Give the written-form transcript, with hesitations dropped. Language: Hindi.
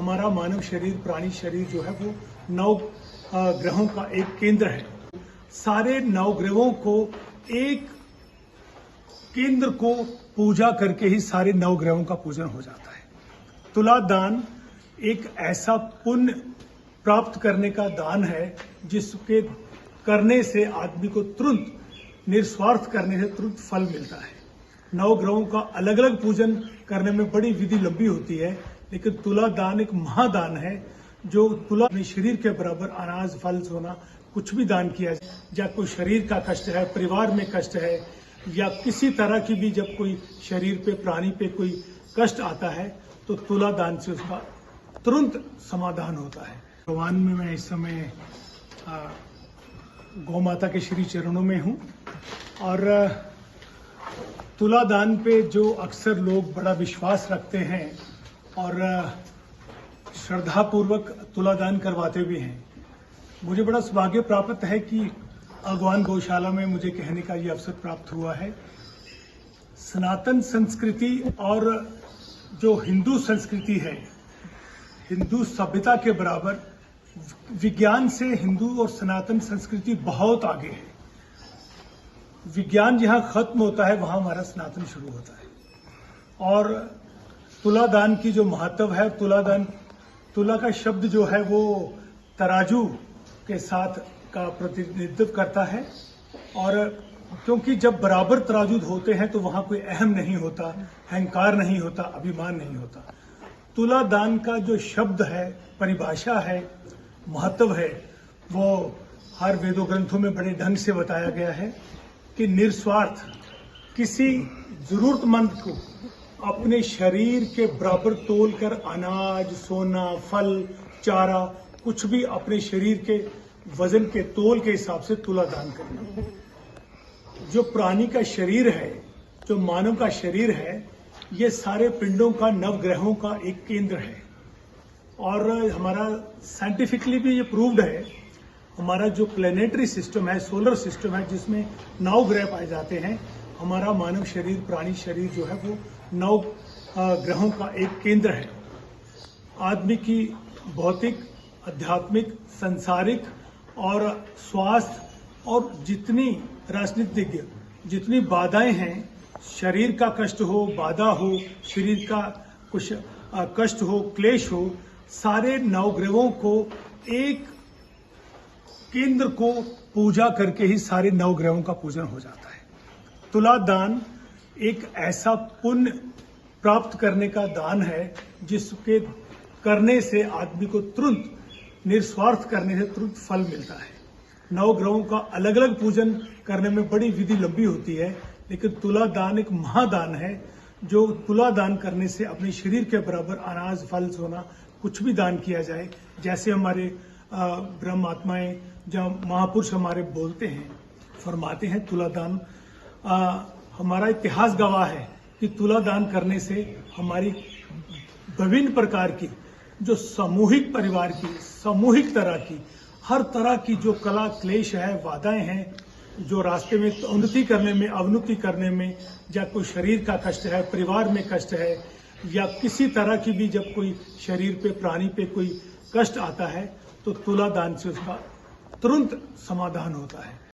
हमारा मानव शरीर, प्राणी शरीर जो है वो 9 ग्रहों का एक केंद्र है। सारे 9 ग्रहों को एक केंद्र को पूजा करके ही सारे 9 ग्रहों का पूजन हो जाता है। तुला दान एक ऐसा पुण्य प्राप्त करने का दान है जिसके करने से आदमी को तुरंत, निस्वार्थ करने से तुरंत फल मिलता है। 9 ग्रहों का अलग अलग पूजन करने में बड़ी विधि लंबी होती है, लेकिन तुला दान एक महादान है जो तुला में शरीर के बराबर अनाज, फल, सोना कुछ भी दान किया जाए। जब कोई शरीर का कष्ट है, परिवार में कष्ट है, या किसी तरह की भी जब कोई शरीर पे, प्राणी पे कोई कष्ट आता है तो तुला दान से उसका तुरंत समाधान होता है। भगवान में मैं इस समय गौ माता के श्री चरणों में हूँ और तुला दान पे जो अक्सर लोग बड़ा विश्वास रखते हैं और श्रद्धापूर्वक तुला दान करवाते भी हैं। मुझे बड़ा सौभाग्य प्राप्त है कि अगवान गौशाला में मुझे कहने का ये अवसर प्राप्त हुआ है। सनातन संस्कृति और जो हिंदू संस्कृति है, हिंदू सभ्यता के बराबर विज्ञान से हिंदू और सनातन संस्कृति बहुत आगे है। विज्ञान जहाँ खत्म होता है वहाँ हमारा सनातन शुरू होता है। और तुला दान की जो महत्व है, तुला का शब्द जो है वो तराजू के साथ का प्रतिनिधित्व करता है। और क्योंकि जब बराबर तराजू होते हैं तो वहाँ कोई अहम नहीं होता, अहंकार नहीं होता, अभिमान नहीं होता। तुला दान का जो शब्द है, परिभाषा है, महत्व है, वो हर वेदों ग्रंथों में बड़े ढंग से बताया गया है कि निस्वार्थ किसी जरूरतमंद को अपने शरीर के बराबर तोलकर अनाज, सोना, फल, चारा कुछ भी अपने शरीर के वजन के तोल के हिसाब से तुला दान करना। जो प्राणी का शरीर है, जो मानव का शरीर है, ये सारे पिंडों का, नवग्रहों का एक केंद्र है। और हमारा साइंटिफिकली भी ये प्रूव्ड है। हमारा जो प्लेनेटरी सिस्टम है, सोलर सिस्टम है, जिसमें 9 ग्रह पाए जाते हैं, हमारा मानव शरीर, प्राणी शरीर जो है वो 9 ग्रहों का एक केंद्र है। आदमी की भौतिक, आध्यात्मिक, सांसारिक और स्वास्थ्य और जितनी राजनीतिज्ञ जितनी बाधाएं हैं, शरीर का कष्ट हो, बाधा हो, शरीर का कुछ कष्ट हो, क्लेश हो, सारे 9 ग्रहों को एक केंद्र को पूजा करके ही सारे 9 ग्रहों का पूजन हो जाता है। तुला दान एक ऐसा पुण्य प्राप्त करने का दान है जिसके करने से आदमी को तुरंत, निस्वार्थ करने से तुरंत फल मिलता है। 9 ग्रहों का अलग अलग पूजन करने में बड़ी विधि लंबी होती है, लेकिन तुला दान एक महादान है जो तुला दान करने से अपने शरीर के बराबर अनाज, फल, सोना कुछ भी दान किया जाए। जैसे हमारे ब्रह्म आत्माएं, जब महापुरुष हमारे बोलते हैं, फरमाते हैं, तुला दान हमारा इतिहास गवाह है कि तुला दान करने से हमारी विभिन्न प्रकार की जो सामूहिक परिवार की, सामूहिक तरह की, हर तरह की जो कला, क्लेश है, बाधाएं हैं, जो रास्ते में उन्नति करने में, अवनति करने में, या कोई शरीर का कष्ट है, परिवार में कष्ट है, या किसी तरह की भी जब कोई शरीर पे, प्राणी पे कोई कष्ट आता है तो तुला दान से उसका तुरंत समाधान होता है।